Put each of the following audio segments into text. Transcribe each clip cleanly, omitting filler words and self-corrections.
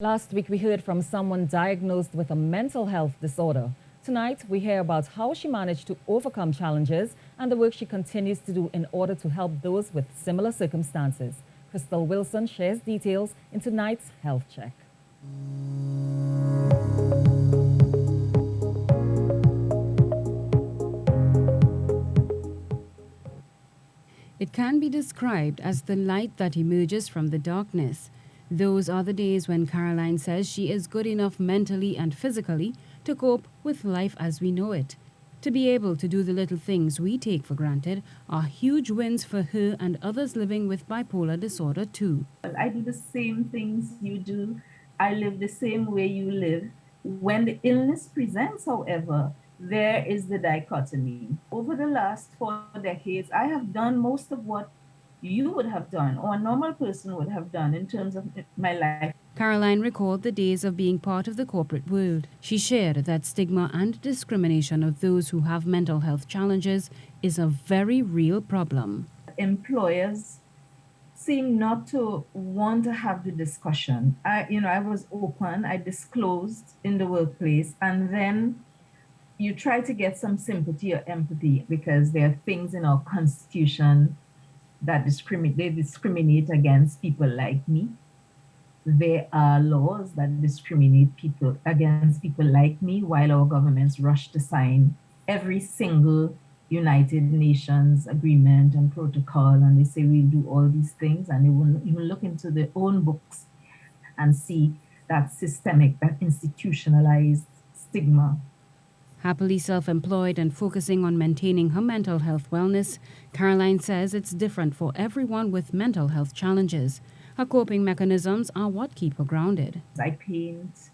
Last week, we heard from someone diagnosed with a mental health disorder. Tonight, we hear about how she managed to overcome challenges and the work she continues to do in order to help those with similar circumstances. Khrystal Wilson shares details in tonight's Health Check. It can be described as the light that emerges from the darkness. Those are the days when Caroline says she is good enough mentally and physically to cope with life as we know it. To be able to do the little things we take for granted are huge wins for her and others living with bipolar disorder too. I do the same things you do. I live the same way you live. When the illness presents, however, there is the dichotomy. Over the last 4 decades, I have done most of what you would have done or a normal person would have done in terms of my life. Caroline recalled the days of being part of the corporate world. She shared that stigma and discrimination of those who have mental health challenges is a very real problem. Employers seem not to want to have the discussion. I was open, I disclosed in the workplace, and then you try to get some sympathy or empathy because there are things in our constitution that discriminate against people like me. There are laws that discriminate against people like me, while our governments rush to sign every single United Nations agreement and protocol, and they say we'll do all these things, and they won't even look into their own books and see that systemic, that institutionalized stigma. Happily self-employed and focusing on maintaining her mental health wellness, Caroline says it's different for everyone with mental health challenges. Her coping mechanisms are what keep her grounded. I paint,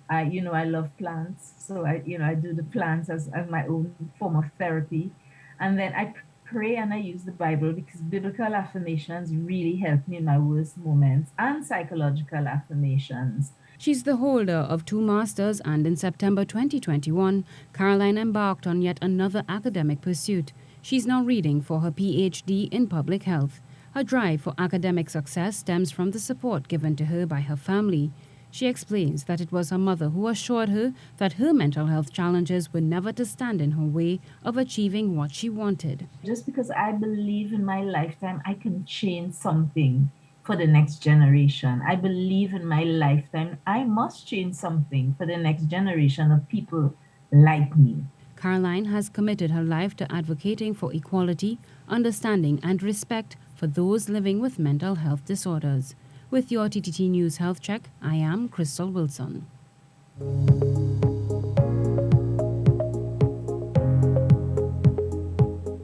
I love plants, so I do the plants as my own form of therapy. And then I pray and I use the Bible because biblical affirmations really help me in my worst moments, and psychological affirmations. She's the holder of 2 masters, and in September 2021, Caroline embarked on yet another academic pursuit. She's now reading for her PhD in public health. Her drive for academic success stems from the support given to her by her family. She explains that it was her mother who assured her that her mental health challenges were never to stand in her way of achieving what she wanted. Just because I believe in my lifetime I can change something for the next generation. I believe in my lifetime I must change something for the next generation of people like me. Caroline has committed her life to advocating for equality, understanding and respect for those living with mental health disorders. With your TTT News Health Check, I am Khrystal Wilson.